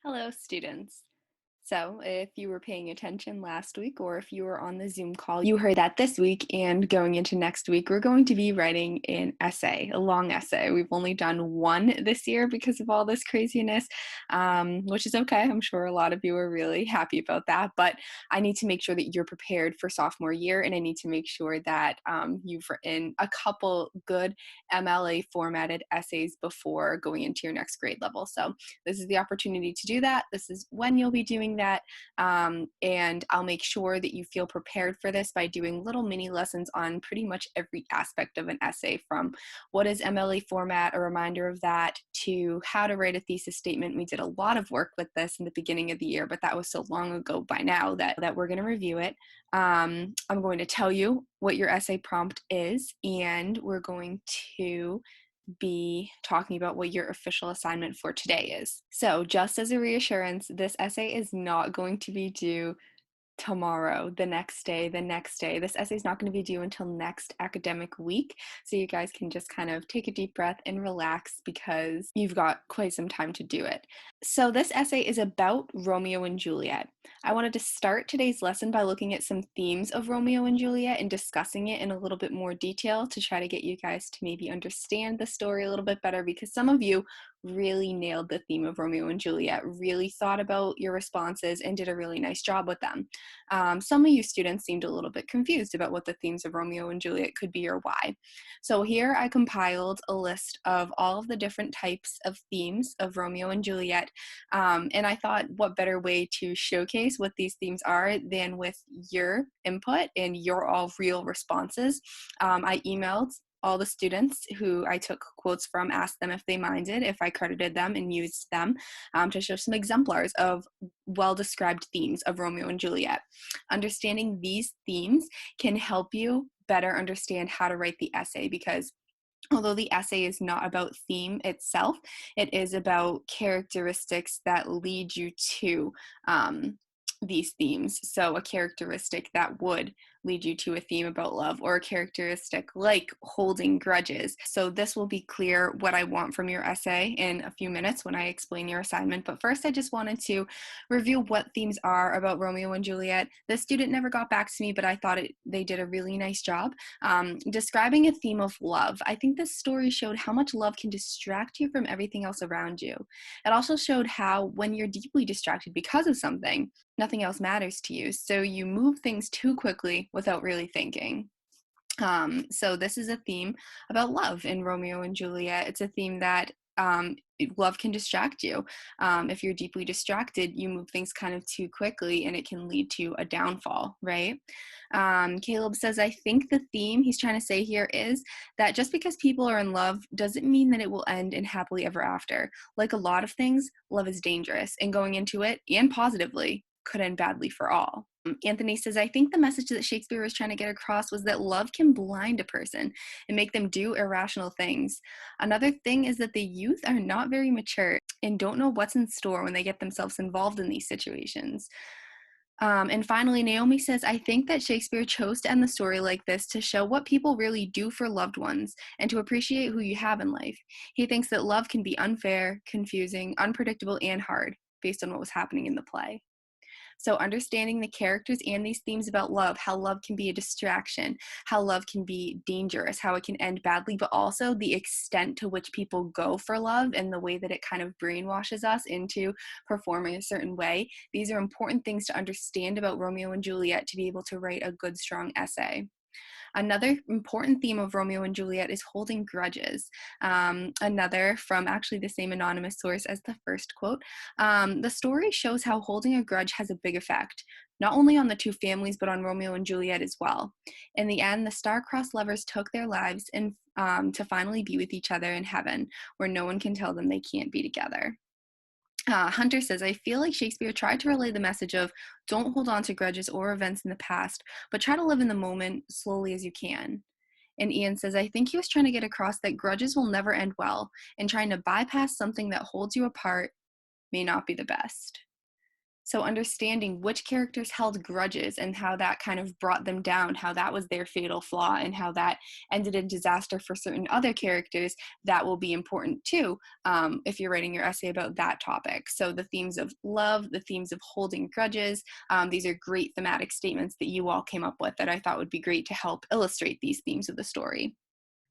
Hello, students. So, if you were paying attention last week or if you were on the Zoom call, you heard that this week and going into next week, we're going to be writing an essay, a long essay. We've only done one this year because of all this craziness, which is okay. I'm sure a lot of you are really happy about that. But I need to make sure that you're prepared for sophomore year, and I need to make sure that you've written a couple good MLA formatted essays before going into your next grade level. So, this is the opportunity to do that. This is when you'll be doing that. And I'll make sure that you feel prepared for this by doing little mini lessons on pretty much every aspect of an essay, from what is MLA format, a reminder of that, to how to write a thesis statement. We did a lot of work with this in the beginning of the year, but that was so long ago by now that we're going to review it. I'm going to tell you what your essay prompt is, and we're going to be talking about what your official assignment for today is. So, just as a reassurance, this essay is not going to be due tomorrow, the next day, the next day. This essay is not going to be due until next academic week. So you guys can just kind of take a deep breath and relax because you've got quite some time to do it. So this essay is about Romeo and Juliet. I wanted to start today's lesson by looking at some themes of Romeo and Juliet and discussing it in a little bit more detail to try to get you guys to maybe understand the story a little bit better, because some of you really nailed the theme of Romeo and Juliet, really thought about your responses and did a really nice job with them. Some of you students seemed a little bit confused about what the themes of Romeo and Juliet could be or why. So here I compiled a list of all of the different types of themes of Romeo and Juliet, and I thought, what better way to showcase what these themes are than with your input and your all real responses. I emailed all the students who I took quotes from, asked them if they minded if I credited them and used them to show some exemplars of well-described themes of Romeo and Juliet. Understanding these themes can help you better understand how to write the essay, because although the essay is not about theme itself, it is about characteristics that lead you to these themes. So a characteristic that would lead you to a theme about love, or a characteristic like holding grudges. So this will be clear what I want from your essay in a few minutes when I explain your assignment. But first, I just wanted to review what themes are about Romeo and Juliet. This student never got back to me, but I thought they did a really nice job describing a theme of love. I think this story showed how much love can distract you from everything else around you. It also showed how, when you're deeply distracted because of something, nothing else matters to you. So you move things too quickly without really thinking. So this is a theme about love in Romeo and Juliet. It's a theme that love can distract you. If you're deeply distracted, you move things kind of too quickly and it can lead to a downfall, right? Caleb says, I think the theme he's trying to say here is that just because people are in love doesn't mean that it will end in happily ever after. Like a lot of things, love is dangerous, and going into it, and positively, could end badly for all. Anthony says, I think the message that Shakespeare was trying to get across was that love can blind a person and make them do irrational things. Another thing is that the youth are not very mature and don't know what's in store when they get themselves involved in these situations. And finally, Naomi says, I think that Shakespeare chose to end the story like this to show what people really do for loved ones and to appreciate who you have in life. He thinks that love can be unfair, confusing, unpredictable, and hard based on what was happening in the play. So understanding the characters and these themes about love, how love can be a distraction, how love can be dangerous, how it can end badly, but also the extent to which people go for love and the way that it kind of brainwashes us into performing a certain way. These are important things to understand about Romeo and Juliet to be able to write a good, strong essay. Another important theme of Romeo and Juliet is holding grudges. Another from actually the same anonymous source as the first quote. The story shows how holding a grudge has a big effect, not only on the two families, but on Romeo and Juliet as well. In the end, the star-crossed lovers took their lives and to finally be with each other in heaven, where no one can tell them they can't be together. Hunter says, I feel like Shakespeare tried to relay the message of don't hold on to grudges or events in the past, but try to live in the moment slowly as you can. And Ian says, I think he was trying to get across that grudges will never end well, and trying to bypass something that holds you apart may not be the best. So understanding which characters held grudges and how that kind of brought them down, how that was their fatal flaw and how that ended in disaster for certain other characters, that will be important too if you're writing your essay about that topic. So the themes of love, the themes of holding grudges, these are great thematic statements that you all came up with that I thought would be great to help illustrate these themes of the story.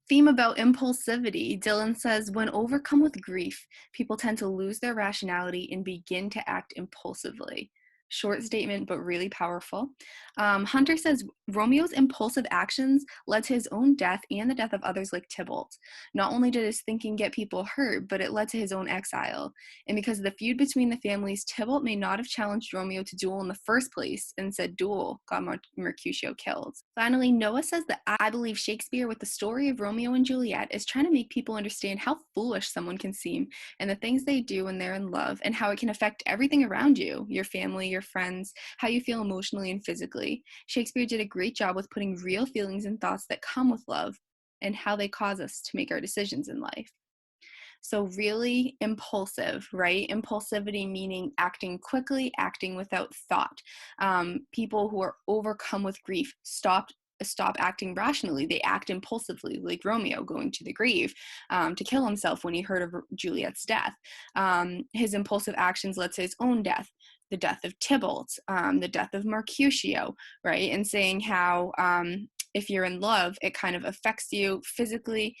Theme about impulsivity. Dylan says, when overcome with grief, people tend to lose their rationality and begin to act impulsively. Short statement, but really powerful. Hunter says, Romeo's impulsive actions led to his own death and the death of others like Tybalt. Not only did his thinking get people hurt, but it led to his own exile. And because of the feud between the families, Tybalt may not have challenged Romeo to duel in the first place and said duel got Mercutio killed. Finally, Noah says that I believe Shakespeare with the story of Romeo and Juliet is trying to make people understand how foolish someone can seem and the things they do when they're in love and how it can affect everything around you, your family, your friends, how you feel emotionally and physically. Shakespeare did a great job with putting real feelings and thoughts that come with love and how they cause us to make our decisions in life. So really impulsive, right? Impulsivity meaning acting quickly, acting without thought. People who are overcome with grief stop acting rationally. They act impulsively, like Romeo going to the grave to kill himself when he heard of Juliet's death. His impulsive actions led to his own death, the death of Tybalt, the death of Mercutio, right? And saying how if you're in love, it kind of affects you physically,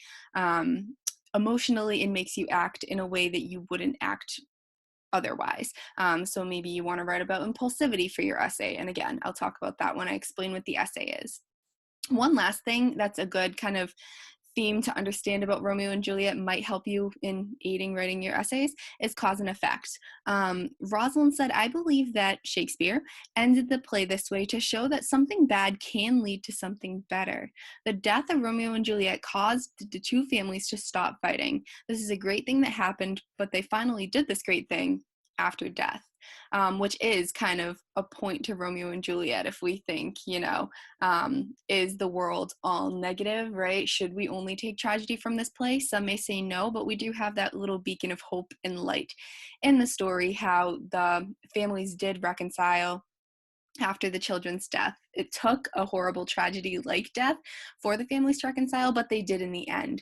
emotionally, and makes you act in a way that you wouldn't act otherwise. So maybe you want to write about impulsivity for your essay. And again, I'll talk about that when I explain what the essay is. One last thing that's a good kind of theme to understand about Romeo and Juliet might help you in aiding writing your essays is cause and effect. Rosalind said, I believe that Shakespeare ended the play this way to show that something bad can lead to something better. The death of Romeo and Juliet caused the two families to stop fighting. This is a great thing that happened, but they finally did this great thing after death. Which is kind of a point to Romeo and Juliet if we think, is the world all negative, right? Should we only take tragedy from this play? Some may say no, but we do have that little beacon of hope and light in the story, how the families did reconcile after the children's death. It took a horrible tragedy like death for the families to reconcile, but they did in the end.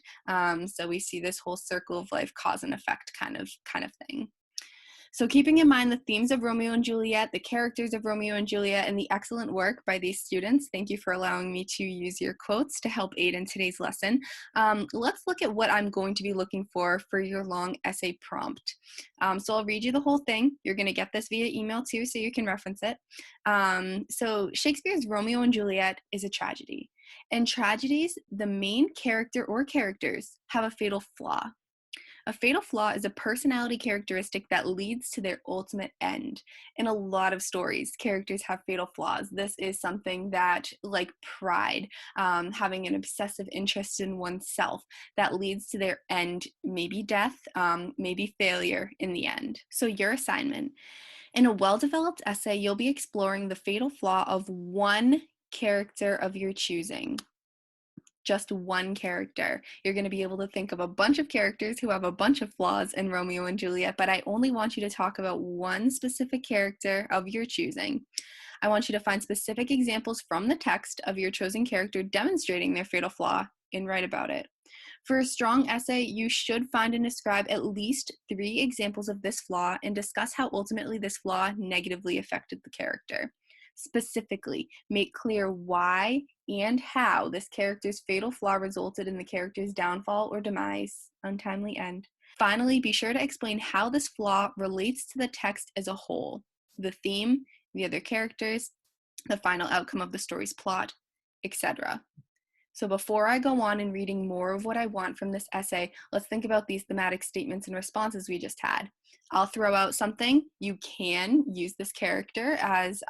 So we see this whole circle of life, cause and effect kind of thing. So keeping in mind the themes of Romeo and Juliet, the characters of Romeo and Juliet, and the excellent work by these students, thank you for allowing me to use your quotes to help aid in today's lesson. Let's look at what I'm going to be looking for your long essay prompt. So I'll read you the whole thing. You're going to get this via email too, so you can reference it. So Shakespeare's Romeo and Juliet is a tragedy. In tragedies, the main character or characters have a fatal flaw. A fatal flaw is a personality characteristic that leads to their ultimate end. In a lot of stories, characters have fatal flaws. This is something that, like pride, having an obsessive interest in oneself, that leads to their end, maybe death, maybe failure in the end. So your assignment. In a well-developed essay, you'll be exploring the fatal flaw of one character of your choosing. Just one character. You're going to be able to think of a bunch of characters who have a bunch of flaws in Romeo and Juliet, but I only want you to talk about one specific character of your choosing. I want you to find specific examples from the text of your chosen character demonstrating their fatal flaw and write about it. For a strong essay, you should find and describe at least 3 examples of this flaw and discuss how ultimately this flaw negatively affected the character. Specifically, make clear why and how this character's fatal flaw resulted in the character's downfall or demise, untimely end. Finally, be sure to explain how this flaw relates to the text as a whole, the theme, the other characters, the final outcome of the story's plot, etc. So before I go on in reading more of what I want from this essay, let's think about these thematic statements and responses we just had. I'll throw out something. You can use this character as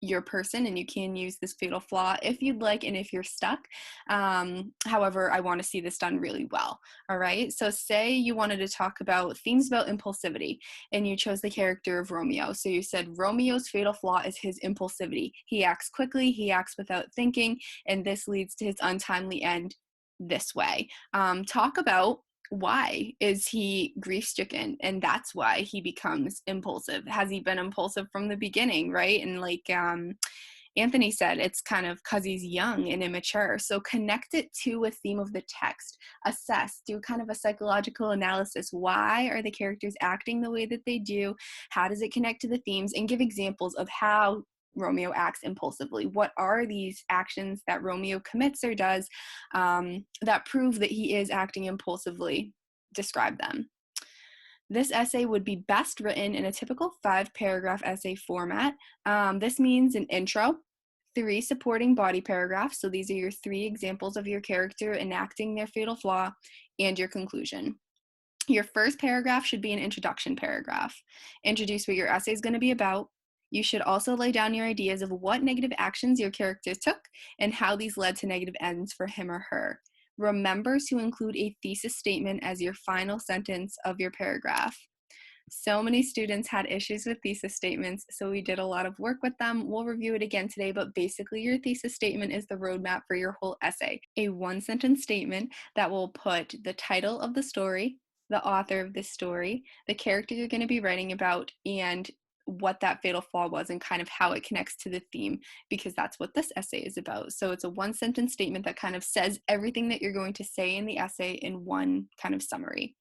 your person, and you can use this fatal flaw if you'd like and if you're stuck. However, I want to see this done really well. All right, so say you wanted to talk about themes about impulsivity and you chose the character of Romeo. So you said Romeo's fatal flaw is his impulsivity. He acts quickly, he acts without thinking, and this leads to his untimely end this way. Talk about Why is he grief-stricken? And that's why he becomes impulsive. Has he been impulsive from the beginning, right? And like Anthony said, it's kind of because he's young and immature. So connect it to a theme of the text. Assess, do kind of a psychological analysis. Why are the characters acting the way that they do? How does it connect to the themes? And give examples of how Romeo acts impulsively. What are these actions that Romeo commits or does that prove that he is acting impulsively? Describe them. This essay would be best written in a typical 5-paragraph essay format. This means an intro, 3 supporting body paragraphs, so these are your 3 examples of your character enacting their fatal flaw, and your conclusion. Your first paragraph should be an introduction paragraph. Introduce what your essay is going to be about. You should also lay down your ideas of what negative actions your character took and how these led to negative ends for him or her. Remember to include a thesis statement as your final sentence of your paragraph. So many students had issues with thesis statements, so we did a lot of work with them. We'll review it again today, but basically your thesis statement is the roadmap for your whole essay. A 1-sentence statement that will put the title of the story, the author of the story, the character you're going to be writing about, and what that fatal flaw was and kind of how it connects to the theme, because that's what this essay is about. So it's a 1-sentence statement that kind of says everything that you're going to say in the essay in one kind of summary.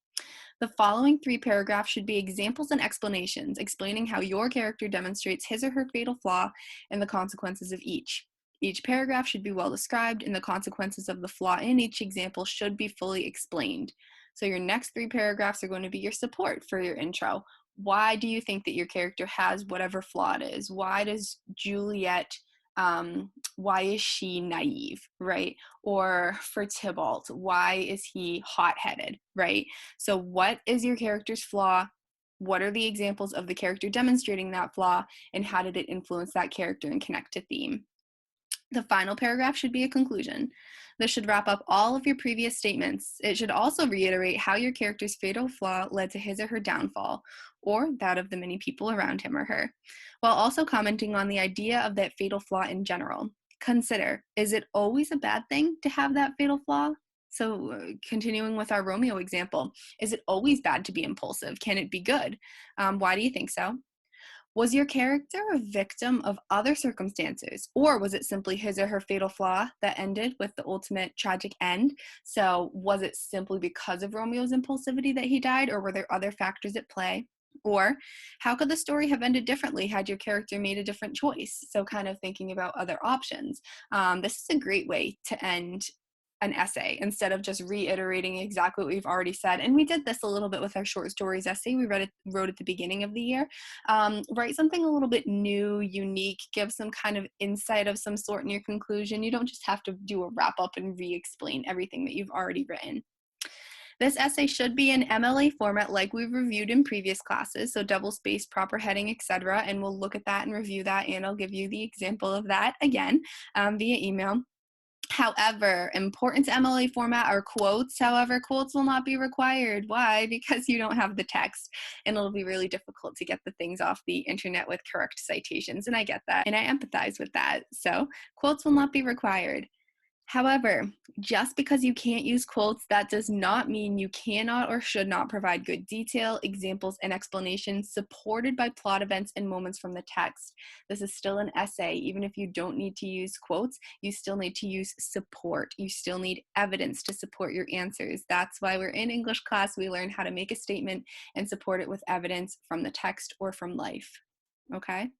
The following 3 paragraphs should be examples and explanations, explaining how your character demonstrates his or her fatal flaw and the consequences of each. Each paragraph should be well described, and the consequences of the flaw in each example should be fully explained. So your next 3 paragraphs are going to be your support for your intro. Why do you think that your character has whatever flaw it is? Why does Juliet, why is she naive, right? Or for Tybalt, why is he hot-headed, right? So what is your character's flaw? What are the examples of the character demonstrating that flaw? And how did it influence that character and connect to theme? The final paragraph should be a conclusion. This should wrap up all of your previous statements. It should also reiterate how your character's fatal flaw led to his or her downfall, or that of the many people around him or her, while also commenting on the idea of that fatal flaw in general. Consider, is it always a bad thing to have that fatal flaw? So continuing with our Romeo example, is it always bad to be impulsive? Can it be good? Why do you think so? Was your character a victim of other circumstances, or was it simply his or her fatal flaw that ended with the ultimate tragic end? So was it simply because of Romeo's impulsivity that he died, or were there other factors at play? Or how could the story have ended differently had your character made a different choice? So kind of thinking about other options. This is a great way to end an essay instead of just reiterating exactly what we've already said. And we did this a little bit with our short stories essay we wrote at the beginning of the year. Write something a little bit new, unique, give some kind of insight of some sort in your conclusion. You don't just have to do a wrap up and re-explain everything that you've already written. This essay should be in MLA format like we've reviewed in previous classes, so double space, proper heading, etc. And we'll look at that and review that, and I'll give you the example of that again via email. However, important to MLA format are quotes. However, quotes will not be required. Why? Because you don't have the text, and it'll be really difficult to get the things off the internet with correct citations. And I get that, and I empathize with that. So quotes will not be required. However, just because you can't use quotes, that does not mean you cannot or should not provide good detail, examples, and explanations supported by plot events and moments from the text. This is still an essay. Even if you don't need to use quotes, you still need to use support. You still need evidence to support your answers. That's why we're in English class. We learn how to make a statement and support it with evidence from the text or from life. Okay?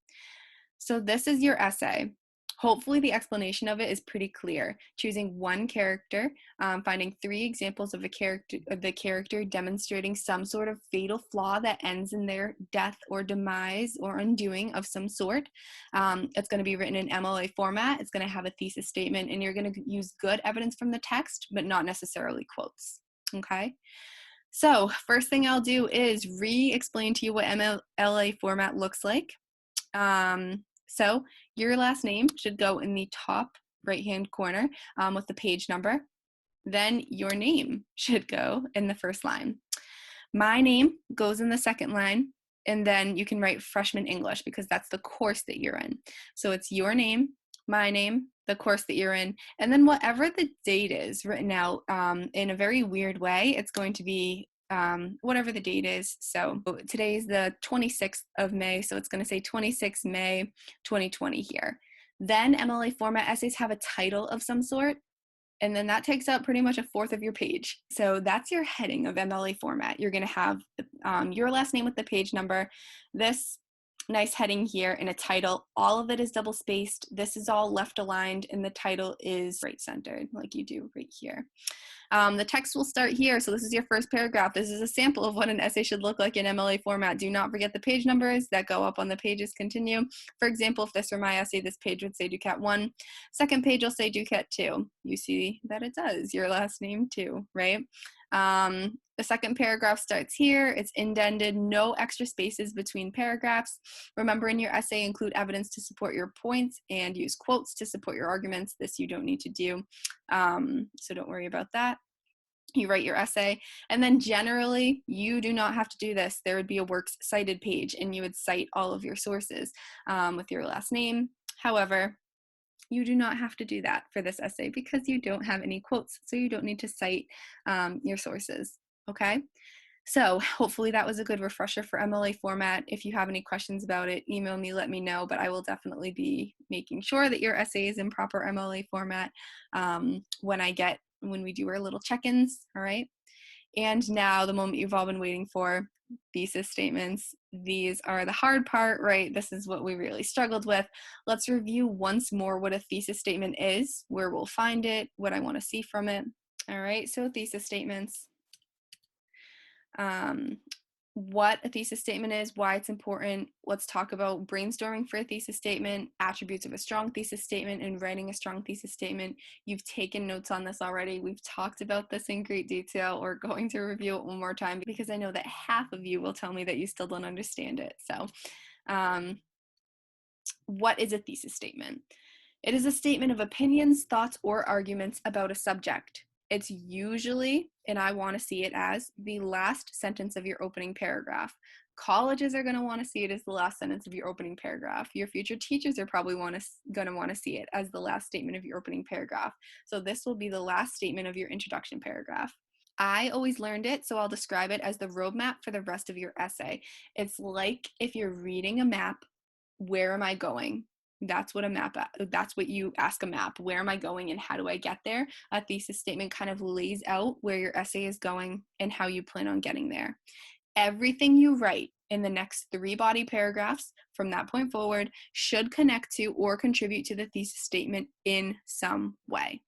So this is your essay. Hopefully the explanation of it is pretty clear. Choosing one character, finding 3 examples of the character demonstrating some sort of fatal flaw that ends in their death or demise or undoing of some sort. It's going to be written in MLA format. It's going to have a thesis statement, and you're going to use good evidence from the text, but not necessarily quotes. Okay? So first thing I'll do is re-explain to you what MLA format looks like. So your last name should go in the top right-hand corner with the page number. Then your name should go in the first line. My name goes in the second line, and then you can write Freshman English because that's the course that you're in. So it's your name, my name, the course that you're in, and then whatever the date is written out in a very weird way, it's going to be whatever the date is. So today is the 26th of May, so it's going to say 26 May 2020 here. Then MLA format essays have a title of some sort, and then that takes up pretty much a fourth of your page. So that's your heading of MLA format. You're going to have your last name with the page number, this nice heading here, and a title. All of it is double spaced. This is all left aligned, and the title is right centered, like you do right here. The text will start here. So this is your first paragraph. This is a sample of what an essay should look like in MLA format. Do not forget the page numbers that go up on the pages continue. For example, if this were my essay, this page would say DUCAT 1. Second page will say DUCAT 2. You see that it does, your last name too, right? The second paragraph starts here. It's indented, no extra spaces between paragraphs. Remember, in your essay, include evidence to support your points and use quotes to support your arguments. This you don't need to do, so don't worry about that. You write your essay, and then generally you do not have to do this. There would be a works cited page, and you would cite all of your sources with your last name. However, you do not have to do that for this essay because you don't have any quotes, so you don't need to cite your sources, okay? So hopefully that was a good refresher for MLA format. If you have any questions about it, email me, let me know, but I will definitely be making sure that your essay is in proper MLA format when we do our little check-ins, all right? And now the moment you've all been waiting for, thesis statements. These are the hard part, right? This is what we really struggled with. Let's review once more what a thesis statement is, where we'll find it, what I want to see from it. All right, so thesis statements. What a thesis statement is, why it's important. Let's talk about brainstorming for a thesis statement, attributes of a strong thesis statement, and writing a strong thesis statement. You've taken notes on this already. We've talked about this in great detail. We're going to review it one more time because I know that half of you will tell me that you still don't understand it. So, what is a thesis statement? It is a statement of opinions, thoughts, or arguments about a subject. It's usually, and I want to see it as, the last sentence of your opening paragraph. Colleges are going to want to see it as the last sentence of your opening paragraph. Your future teachers are probably going to want to see it as the last statement of your opening paragraph. So this will be the last statement of your introduction paragraph. I always learned it, so I'll describe it as the roadmap for the rest of your essay. It's like if you're reading a map, where am I going? That's what you ask a map. Where am I going and how do I get there? A thesis statement kind of lays out where your essay is going and how you plan on getting there. Everything you write in the next 3 body paragraphs from that point forward should connect to or contribute to the thesis statement in some way.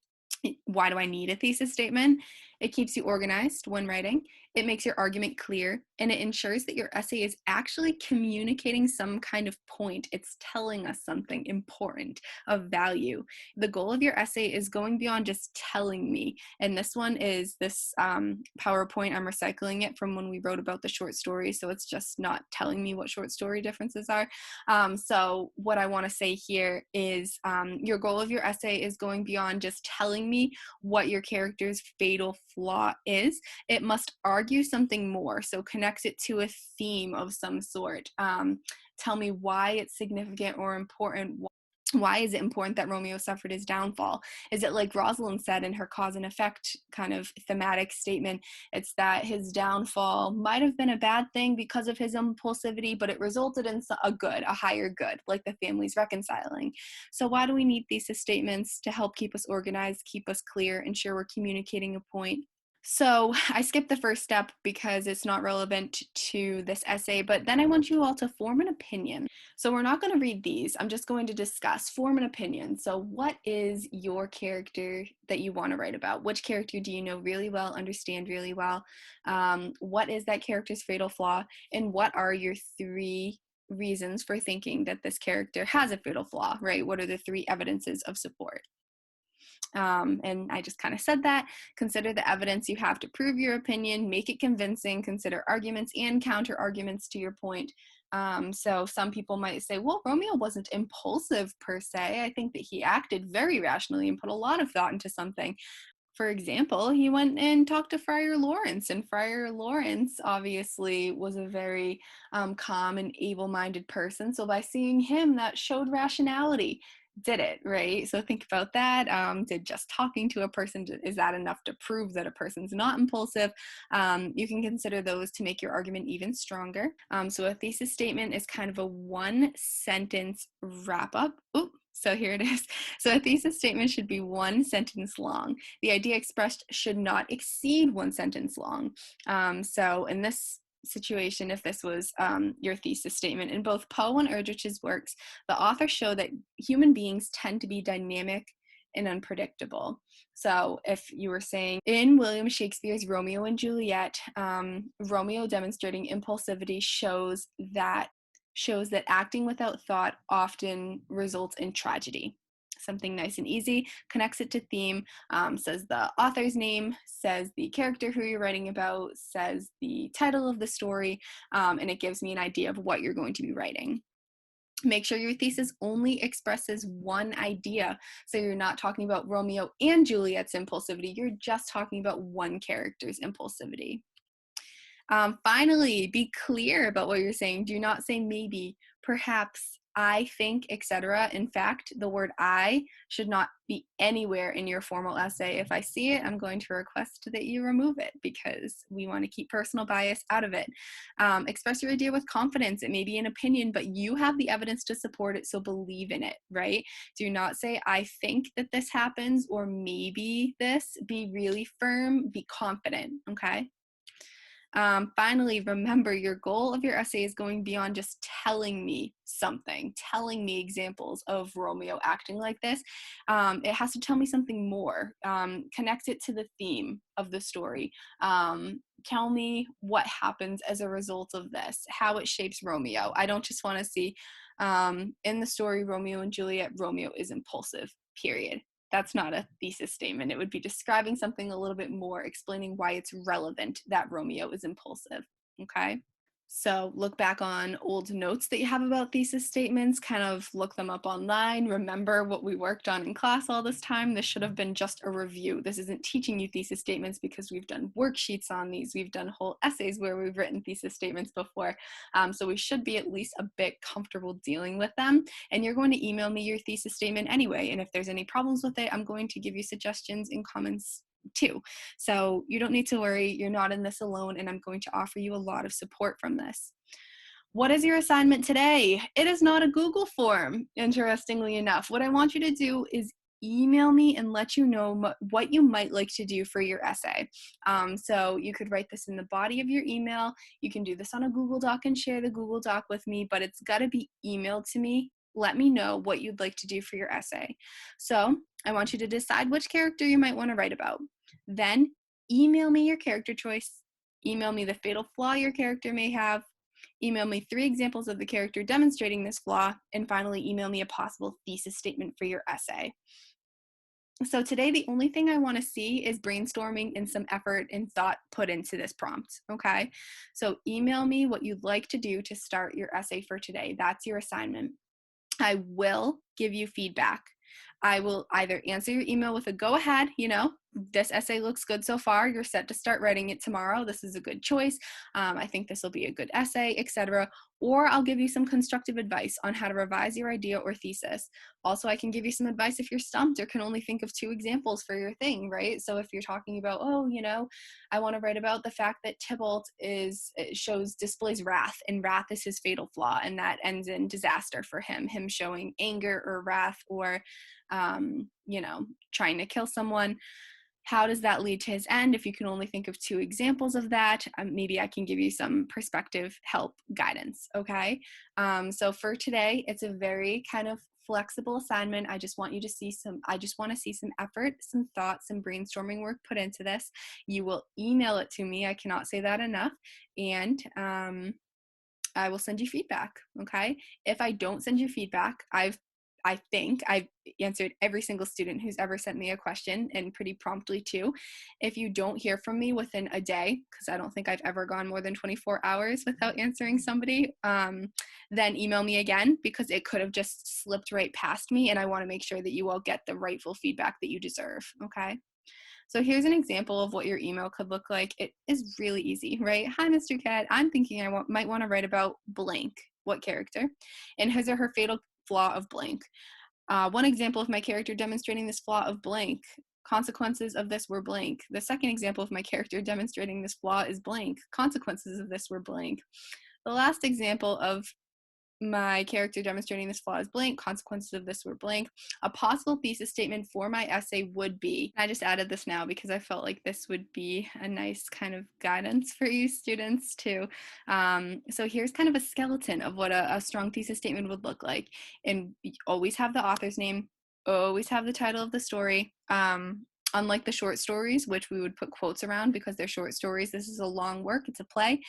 Why do I need a thesis statement? It keeps you organized when writing. It makes your argument clear, and it ensures that your essay is actually communicating some kind of point. It's telling us something important of value. The goal of your essay is going beyond just telling me. And this one is this PowerPoint. I'm recycling it from when we wrote about the short story, so it's just not telling me what short story differences are. So what I want to say here is your goal of your essay is going beyond just telling me what your character's fatal flaw is. It must argue something more, so connects it to a theme of some sort. Tell me why it's significant or important. Why is it important that Romeo suffered his downfall? Is it like Rosalind said in her cause and effect kind of thematic statement? It's that his downfall might have been a bad thing because of his impulsivity, but it resulted in a higher good, like the family's reconciling. So why do we need thesis statements? To help keep us organized, keep us clear, ensure we're communicating a point. So I skipped the first step because it's not relevant to this essay, but then I want you all to form an opinion. So we're not going to read these. I'm just going to discuss, form an opinion. So what is your character that you want to write about? Which character do you know really well, understand really well? What is that character's fatal flaw? And what are your 3 reasons for thinking that this character has a fatal flaw, right? What are the 3 evidences of support? And I just kind of said that. Consider the evidence you have to prove your opinion, make it convincing, consider arguments and counter arguments to your point. So some people might say, well, Romeo wasn't impulsive per se. I think that he acted very rationally and put a lot of thought into something. For example, he went and talked to Friar Lawrence, and Friar Lawrence obviously was a very calm and able-minded person. So by seeing him, that showed rationality. did it, right? So think about that. Did just talking to a person, is that enough to prove that a person's not impulsive? You can consider those to make your argument even stronger. So a thesis statement is kind of a one sentence wrap up. Oop, so here it is. So a thesis statement should be one sentence long. The idea expressed should not exceed one sentence long. So in this situation, if this was your thesis statement, in both Poe and Erdrich's works, the authors show that human beings tend to be dynamic and unpredictable. So if you were saying in William Shakespeare's Romeo and Juliet, Romeo demonstrating impulsivity shows that acting without thought often results in tragedy. Something nice and easy, connects it to theme, says the author's name, says the character who you're writing about, says the title of the story, and it gives me an idea of what you're going to be writing. Make sure your thesis only expresses one idea. So you're not talking about Romeo and Juliet's impulsivity, you're just talking about one character's impulsivity. Finally, be clear about what you're saying. Do not say maybe, perhaps, I think, etc. In fact, the word I should not be anywhere in your formal essay. If I see it, I'm going to request that you remove it because we want to keep personal bias out of it. Express your idea with confidence. It may be an opinion, but you have the evidence to support it, so believe in it, right? Do not say, I think that this happens, or maybe this. Be really firm, be confident, okay? Finally, remember your goal of your essay is going beyond just telling me something, telling me examples of Romeo acting like this. It has to tell me something more, connect it to the theme of the story. Tell me what happens as a result of this, how it shapes Romeo. I don't just want to see in the story Romeo and Juliet, Romeo is impulsive, period. That's not a thesis statement. It would be describing something a little bit more, explaining why it's relevant that Romeo is impulsive, okay? So look back on old notes that you have about thesis statements, kind of look them up online. Remember what we worked on in class all this time. This should have been just a review. This isn't teaching you thesis statements because we've done worksheets on these. We've done whole essays where we've written thesis statements before. So we should be at least a bit comfortable dealing with them. And you're going to email me your thesis statement anyway. And if there's any problems with it, I'm going to give you suggestions and comments too. So you don't need to worry. You're not in this alone, and I'm going to offer you a lot of support from this. What is your assignment today? It is not a Google form, interestingly enough. What I want you to do is email me and let you know what you might like to do for your essay. So you could write this in the body of your email. You can do this on a Google Doc and share the Google Doc with me, but it's got to be emailed to me. Let me know what you'd like to do for your essay. So I want you to decide which character you might want to write about. Then email me your character choice. Email me the fatal flaw your character may have. Email me 3 examples of the character demonstrating this flaw. And finally, email me a possible thesis statement for your essay. So today, the only thing I want to see is brainstorming and some effort and thought put into this prompt, okay? So email me what you'd like to do to start your essay for today. That's your assignment. I will give you feedback. I will either answer your email with a go ahead, this essay looks good so far, you're set to start writing it tomorrow, this is a good choice, I think this will be a good essay, etc. Or I'll give you some constructive advice on how to revise your idea or thesis. Also, I can give you some advice if you're stumped or can only think of 2 examples for your thing, right? So if you're talking about, I want to write about the fact that Tybalt displays wrath, and wrath is his fatal flaw, and that ends in disaster for him showing anger or wrath or, trying to kill someone. How does that lead to his end? If you can only think of 2 examples of that, maybe I can give you some perspective, help, guidance, okay? So for today, it's a very kind of flexible assignment. I just want to see some effort, some thought, some brainstorming work put into this. You will email it to me. I cannot say that enough. And I will send you feedback, okay? If I don't send you feedback, I think I've answered every single student who's ever sent me a question, and pretty promptly too. If you don't hear from me within a day, because I don't think I've ever gone more than 24 hours without answering somebody, then email me again, because it could have just slipped right past me, and I want to make sure that you all get the rightful feedback that you deserve, okay? So here's an example of what your email could look like. It is really easy, right? Hi, Mr. Cat. I'm thinking I might want to write about blank. What character? And his or her fatal flaw of blank. One example of my character demonstrating this flaw of blank. Consequences of this were blank. The second example of my character demonstrating this flaw is blank. Consequences of this were blank. The last example of my character demonstrating this flaw is blank. Consequences of this were blank. A possible thesis statement for my essay would be, I just added this now because I felt like this would be a nice kind of guidance for you students too. So here's kind of a skeleton of what a strong thesis statement would look like. And always have the author's name, always have the title of the story. Unlike the short stories, which we would put quotes around because they're short stories, this is a long work, it's a play.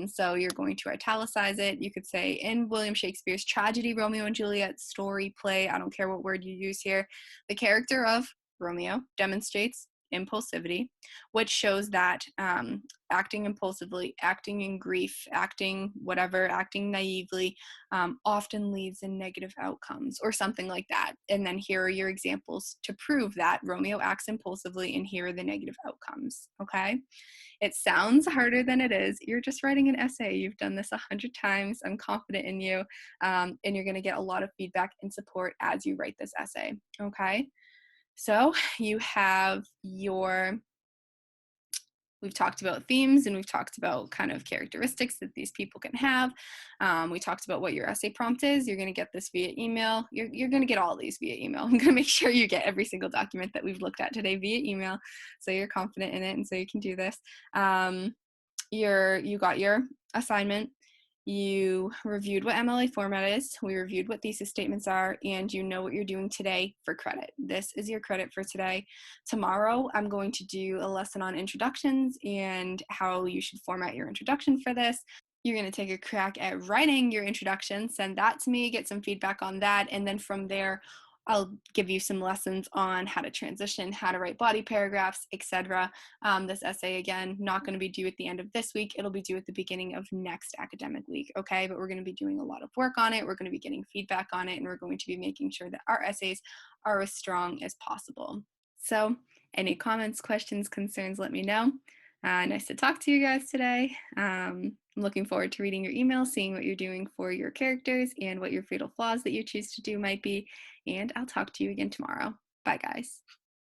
So you're going to italicize it. You could say, in William Shakespeare's tragedy, Romeo and Juliet, story, play, I don't care what word you use here, the character of Romeo demonstrates impulsivity, which shows that acting impulsively, acting in grief, acting whatever, acting naively often leads in negative outcomes or something like that. And then here are your examples to prove that Romeo acts impulsively and here are the negative outcomes, okay? It sounds harder than it is. You're just writing an essay. You've done this 100 times. I'm confident in you. And you're going to get a lot of feedback and support as you write this essay, okay? So you have we've talked about themes and we've talked about kind of characteristics that these people can have. We talked about what your essay prompt is. You're going to get this via email. You're going to get all these via email. I'm going to make sure you get every single document that we've looked at today via email so you're confident in it and so you can do this. You got your assignment. You reviewed what MLA format is, we reviewed what thesis statements are, and you know what you're doing today for credit. This is your credit for today. Tomorrow, I'm going to do a lesson on introductions and how you should format your introduction for this. You're going to take a crack at writing your introduction, send that to me, get some feedback on that, and then from there, I'll give you some lessons on how to transition, how to write body paragraphs, etc. This essay, again, not going to be due at the end of this week. It'll be due at the beginning of next academic week, okay? But we're going to be doing a lot of work on it. We're going to be getting feedback on it, and we're going to be making sure that our essays are as strong as possible. So any comments, questions, concerns, let me know. Nice to talk to you guys today. I'm looking forward to reading your email, seeing what you're doing for your characters and what your fatal flaws that you choose to do might be. And I'll talk to you again tomorrow. Bye, guys.